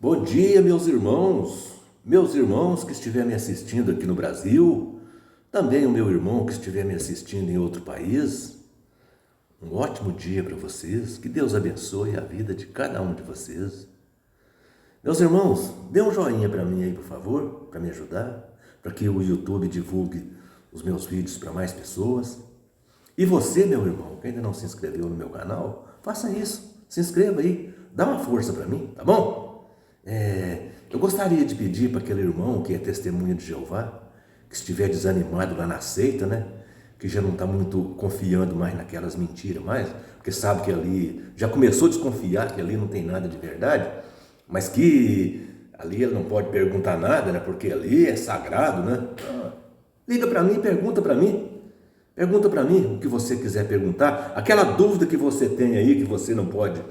Bom dia, meus irmãos que estiverem me assistindo aqui no Brasil, também o meu irmão que estiver me assistindo em outro país. Um ótimo dia para vocês, que Deus abençoe a vida de cada um de vocês. Meus irmãos, dê um joinha para mim aí, por favor, para me ajudar, para que o YouTube divulgue os meus vídeos para mais pessoas. E você, meu irmão, que ainda não se inscreveu no meu canal, faça isso, se inscreva aí, dá uma força para mim, tá bom? Eu gostaria de pedir para aquele irmão que é testemunha de Jeová, que estiver desanimado lá na seita, né? Que já não está muito confiando mais naquelas mentiras mais, porque sabe que ali, já começou a desconfiar que ali não tem nada de verdade, mas que ali ele não pode perguntar nada, né? Porque ali é sagrado, né? Liga para mim, pergunta para mim. Pergunta para mim o que você quiser perguntar. Aquela dúvida que você tem aí, que você não pode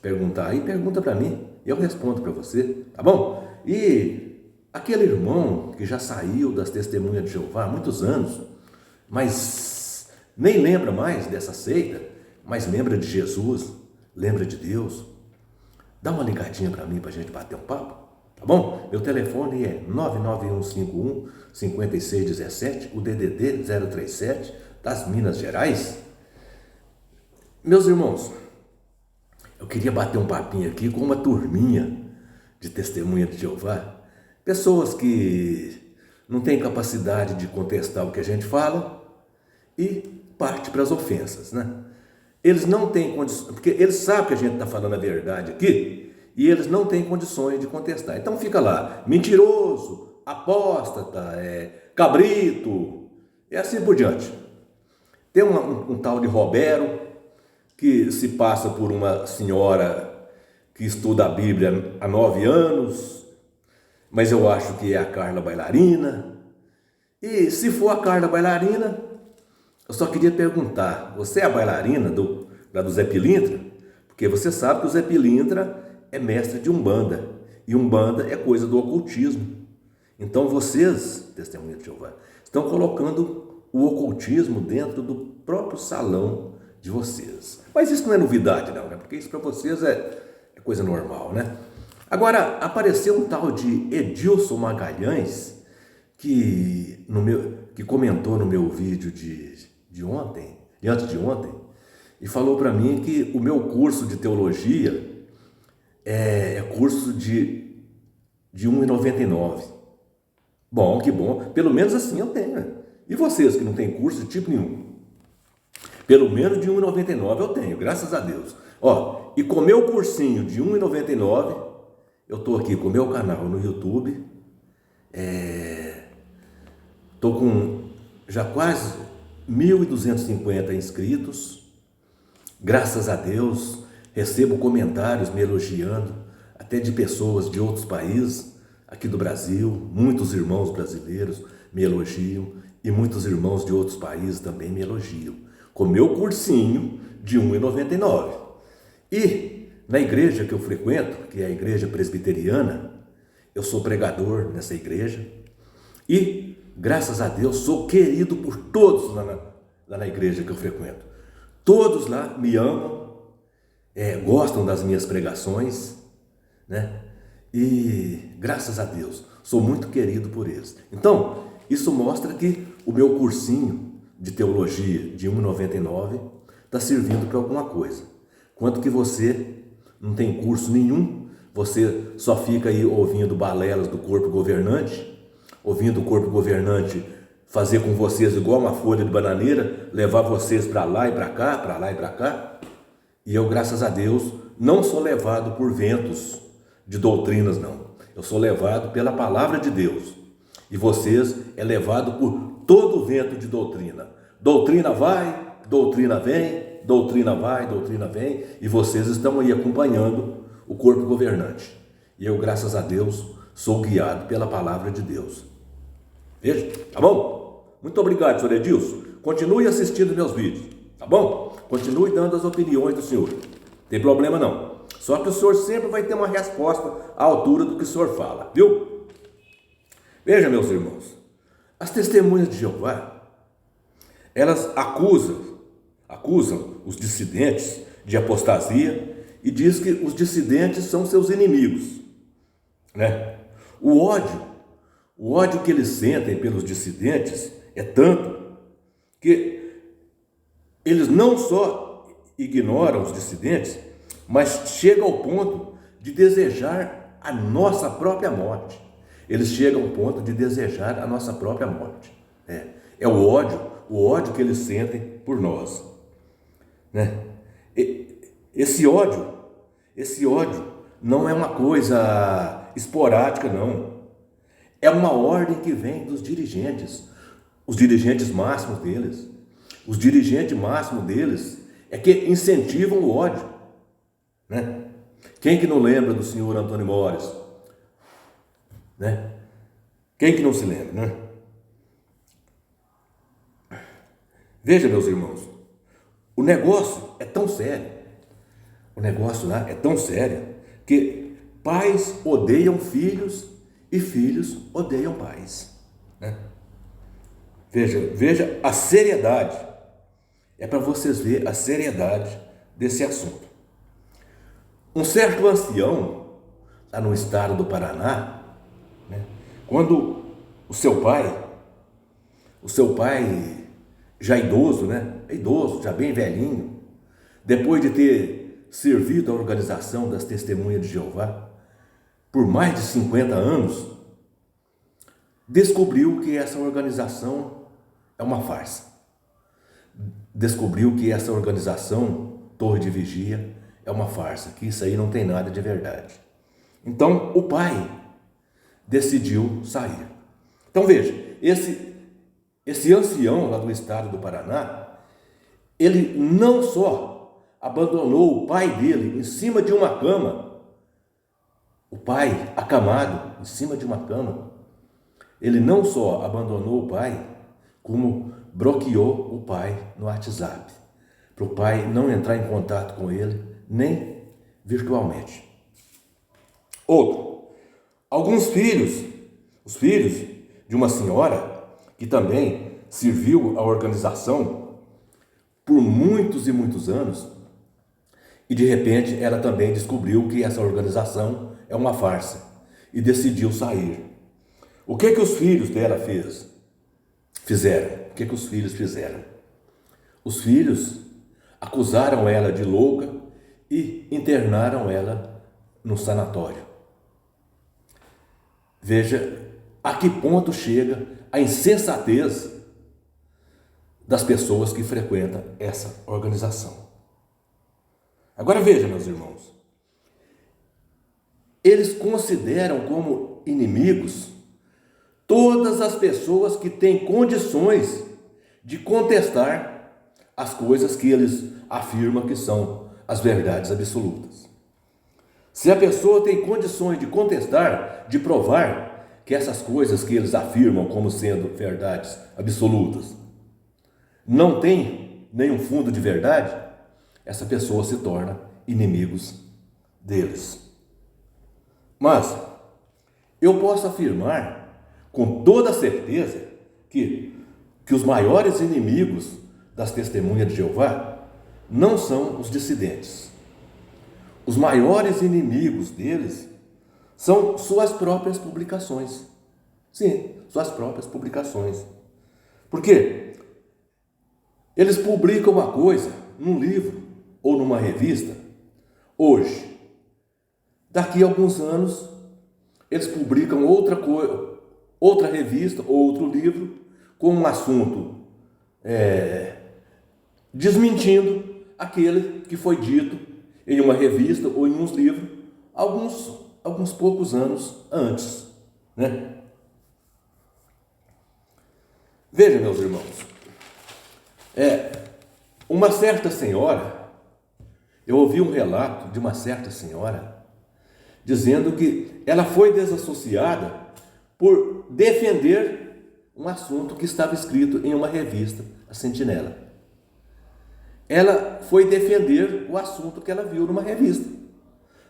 perguntar aí, pergunta para mim. Eu respondo para você, tá bom? E aquele irmão que já saiu das testemunhas de Jeová há muitos anos, mas nem lembra mais dessa seita, mas lembra de Jesus, lembra de Deus, dá uma ligadinha para mim para a gente bater um papo, tá bom? Meu telefone é 99151-5617, o DDD 037, das Minas Gerais. Meus irmãos, eu queria bater um papinho aqui com uma turminha de testemunha de Jeová, pessoas que não têm capacidade de contestar o que a gente fala e parte para as ofensas, né? Eles não têm condições, porque eles sabem que a gente está falando a verdade aqui e eles não têm condições de contestar. Então fica lá, mentiroso, apóstata, cabrito, e assim por diante. Tem um tal de Robero, que se passa por uma senhora que estuda a Bíblia há 9 anos, mas eu acho que é a Carla bailarina. E se for a Carla bailarina, eu só queria perguntar, você é a bailarina do Zé Pilintra? Porque você sabe que o Zé Pilintra é mestre de Umbanda, e Umbanda é coisa do ocultismo. Então vocês, testemunha de Jeová, estão colocando o ocultismo dentro do próprio salão de vocês. Mas isso não é novidade não, né? Porque isso para vocês é coisa normal, né? Agora, apareceu um tal de Edilson Magalhães, que comentou no meu vídeo de ontem, de antes de ontem, e falou para mim que o meu curso de teologia é curso de R$ 1,99. Bom, que bom, pelo menos assim eu tenho, né? E vocês que não têm curso de tipo nenhum? Pelo menos de R$ 1,99 eu tenho, graças a Deus. Ó, e com meu cursinho de R$ 1,99, eu tô aqui com o meu canal no YouTube. Tô com já quase 1.250 inscritos. Graças a Deus, recebo comentários me elogiando, até de pessoas de outros países, aqui do Brasil. Muitos irmãos brasileiros me elogiam e muitos irmãos de outros países também me elogiam, com meu cursinho de R$ 1,99. E na igreja que eu frequento, que é a igreja presbiteriana, eu sou pregador nessa igreja e, graças a Deus, sou querido por todos lá na igreja que eu frequento. Todos lá me amam, gostam das minhas pregações, né? E, graças a Deus, sou muito querido por eles. Então, isso mostra que o meu cursinho de teologia de R$ 1,99 está servindo para alguma coisa. Quanto que você não tem curso nenhum, você só fica aí ouvindo balelas do corpo governante, ouvindo o corpo governante fazer com vocês igual uma folha de bananeira, levar vocês para lá e para cá, para lá e para cá. E eu, graças a Deus, não sou levado por ventos de doutrinas, não. Eu sou levado pela palavra de Deus. E vocês é levado por todo o vento de doutrina. Doutrina vai, doutrina vem, doutrina vai, doutrina vem, e vocês estão aí acompanhando o corpo governante. E eu, graças a Deus, sou guiado pela palavra de Deus. Veja, tá bom? Muito obrigado, senhor Edilson. Continue assistindo meus vídeos, tá bom? Continue dando as opiniões do senhor. Não tem problema não. Só que o senhor sempre vai ter uma resposta à altura do que o senhor fala, viu? Veja, meus irmãos, as testemunhas de Jeová, elas acusam os dissidentes de apostasia e diz que os dissidentes são seus inimigos. né? O ódio que eles sentem pelos dissidentes é tanto que eles não só ignoram os dissidentes, mas chegam ao ponto de desejar a nossa própria morte. Eles chegam ao ponto de desejar a nossa própria morte. É o ódio que eles sentem por nós, né? Esse ódio não é uma coisa esporádica, não. É uma ordem que vem dos dirigentes, os dirigentes máximos deles. Os dirigentes máximos deles é que incentivam o ódio, né? Quem que não lembra do senhor Antônio Mores, né? Quem que não se lembra, né? Veja, meus irmãos, o negócio é tão sério, o negócio lá é tão sério que pais odeiam filhos e filhos odeiam pais, né? Veja a seriedade, é para vocês verem a seriedade desse assunto. Um certo ancião, lá no estado do Paraná, né, quando o seu pai já idoso, né, já bem velhinho, depois de ter servido a organização das Testemunhas de Jeová por mais de 50 anos, descobriu que essa organização é uma farsa. Descobriu que essa organização, Torre de Vigia, é uma farsa, que isso aí não tem nada de verdade. Então, o pai decidiu sair. Então, veja, esse ancião lá do estado do Paraná, ele não só abandonou o pai dele em cima de uma cama, o pai acamado em cima de uma cama, ele não só abandonou o pai, como bloqueou o pai no WhatsApp, para o pai não entrar em contato com ele, nem virtualmente. Outro, alguns filhos, os filhos de uma senhora que também serviu a organização por muitos e muitos anos, e de repente ela também descobriu que essa organização é uma farsa e decidiu sair. O que os filhos dela fizeram? O que os filhos fizeram? Os filhos acusaram ela de louca e internaram ela no sanatório. Veja a que ponto chega a insensatez das pessoas que frequentam essa organização. Agora veja, meus irmãos, eles consideram como inimigos todas as pessoas que têm condições de contestar as coisas que eles afirmam que são as verdades absolutas. Se a pessoa tem condições de contestar, de provar que essas coisas que eles afirmam como sendo verdades absolutas não tem nenhum fundo de verdade, essa pessoa se torna inimigos deles. Mas eu posso afirmar com toda certeza que os maiores inimigos das Testemunhas de Jeová não são os dissidentes. Os maiores inimigos deles são suas próprias publicações. Sim, suas próprias publicações. Por quê? Eles publicam uma coisa num livro ou numa revista hoje. Daqui a alguns anos, eles publicam outra revista ou outro livro com um assunto desmentindo aquele que foi dito em uma revista ou em uns livros alguns poucos anos antes, né? Veja, meus irmãos, uma certa senhora, eu ouvi um relato de uma certa senhora dizendo que ela foi desassociada por defender um assunto que estava escrito em uma revista, a Sentinela. Ela foi defender o assunto que ela viu numa revista.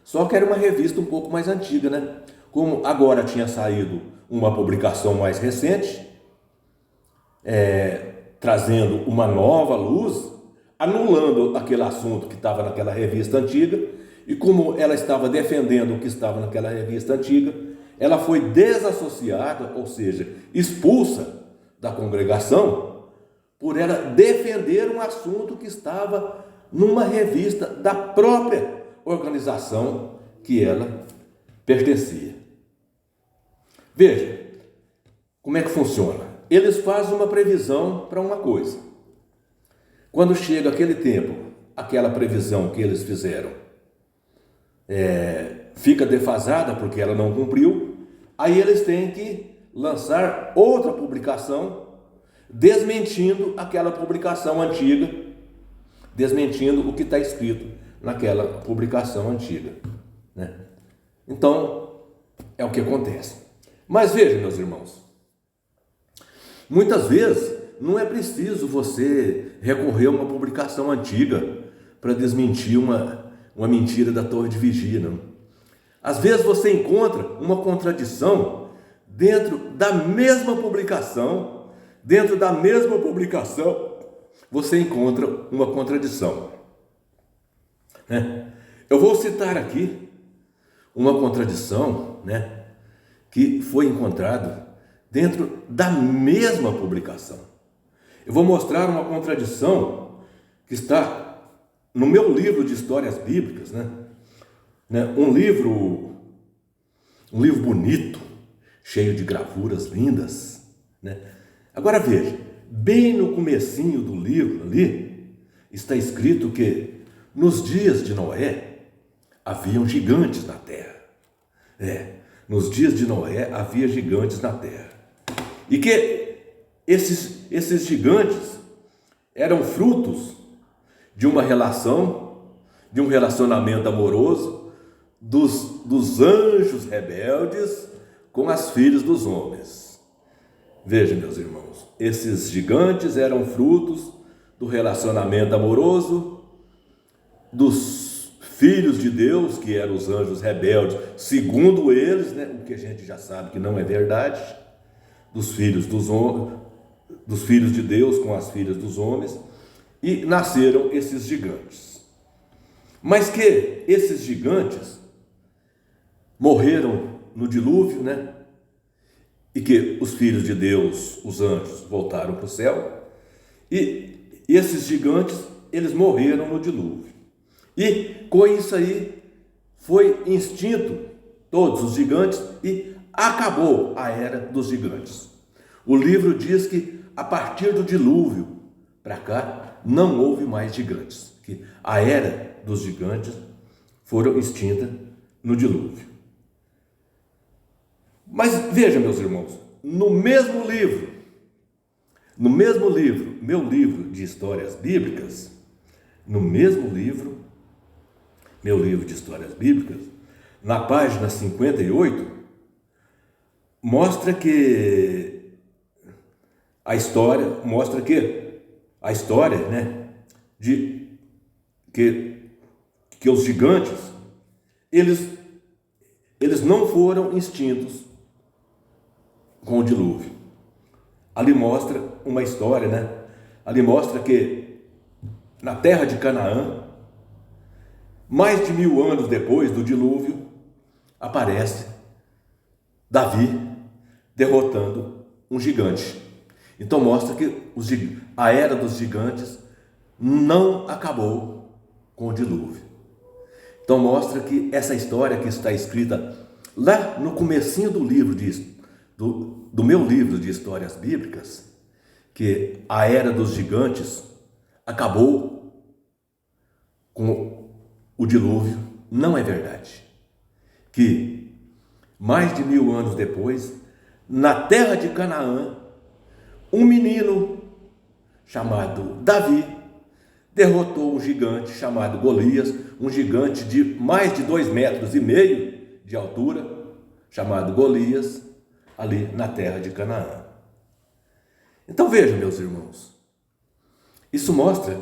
Só que era uma revista um pouco mais antiga, né? Como agora tinha saído uma publicação mais recente, trazendo uma nova luz, anulando aquele assunto que estava naquela revista antiga, e como ela estava defendendo o que estava naquela revista antiga, ela foi desassociada, ou seja, expulsa da congregação, por ela defender um assunto que estava numa revista da própria organização que ela pertencia. Veja como é que funciona. Eles fazem uma previsão para uma coisa. Quando chega aquele tempo, aquela previsão que eles fizeram fica defasada porque ela não cumpriu, aí eles têm que lançar outra publicação desmentindo aquela publicação antiga, desmentindo o que está escrito naquela publicação antiga, né? Então, é o que acontece. Mas veja, meus irmãos, muitas vezes não é preciso você recorrer a uma publicação antiga para desmentir uma mentira da Torre de Vigia, não. Às vezes você encontra uma contradição dentro da mesma publicação, você encontra uma contradição, né? Eu vou citar aqui uma contradição, né, que foi encontrada dentro da mesma publicação. Eu vou mostrar uma contradição que está no meu livro de histórias bíblicas, né? Um livro bonito, cheio de gravuras lindas, né? Agora veja, bem no comecinho do livro ali, está escrito que nos dias de Noé haviam gigantes na terra. Nos dias de Noé havia gigantes na terra. E que esses gigantes eram frutos de uma relação, de um relacionamento amoroso dos anjos rebeldes com as filhas dos homens. Veja, meus irmãos, esses gigantes eram frutos do relacionamento amoroso dos filhos de Deus, que eram os anjos rebeldes, segundo eles, né, o que a gente já sabe que não é verdade, dos filhos de Deus com as filhas dos homens, e nasceram esses gigantes. Mas que esses gigantes morreram no dilúvio, né? E que os filhos de Deus, os anjos, voltaram para o céu, e esses gigantes, eles morreram no dilúvio. E com isso aí foi extinto todos os gigantes e acabou a era dos gigantes. O livro diz que a partir do dilúvio para cá não houve mais gigantes, que a era dos gigantes foram extintas no dilúvio. Mas veja, meus irmãos, no mesmo livro, meu livro de histórias bíblicas, na página 58, mostra que a história, né, de que os gigantes, eles não foram extintos com o dilúvio. Ali mostra uma história, né? Ali mostra que na terra de Canaã, mais de 1000 anos depois do dilúvio, aparece Davi derrotando um gigante. Então mostra que a era dos gigantes não acabou com o dilúvio. Então mostra que essa história que está escrita lá no comecinho do livro do meu livro de histórias bíblicas, que a era dos gigantes acabou com o dilúvio, não é verdade. Que mais de 1000 anos depois, na terra de Canaã, um menino chamado Davi derrotou um gigante chamado Golias, um gigante de mais de 2,5 metros de altura, chamado Golias, ali na terra de Canaã. Então vejam, meus irmãos, isso mostra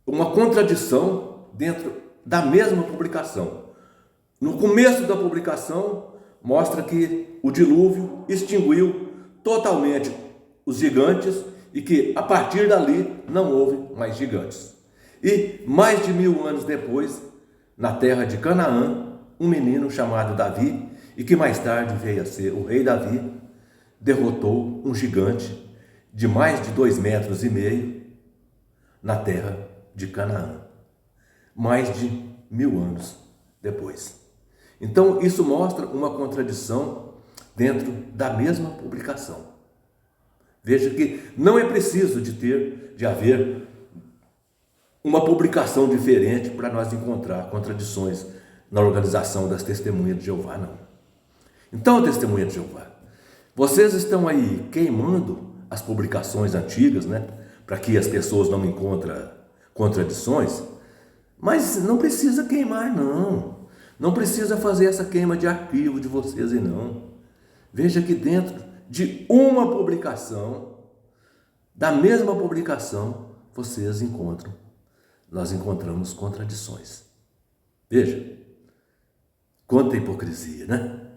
uma contradição dentro da mesma publicação. No começo da publicação, mostra que o dilúvio extinguiu totalmente os gigantes e que a partir dali não houve mais gigantes. E mais de 1000 anos depois, na terra de Canaã, um menino chamado Davi, e que mais tarde veio a ser o rei Davi, derrotou um gigante de mais de 2,5 metros na terra de Canaã, mais de 1000 anos depois. Então, isso mostra uma contradição dentro da mesma publicação. Veja que não é preciso de haver uma publicação diferente para nós encontrar contradições na organização das testemunhas de Jeová, não. Então, testemunha de Jeová, vocês estão aí queimando as publicações antigas, né? Para que as pessoas não encontrem contradições, mas não precisa queimar, não. Não precisa fazer essa queima de arquivo de vocês, e não. Veja que dentro de uma publicação, da mesma publicação, nós encontramos contradições. Veja, quanta hipocrisia, né?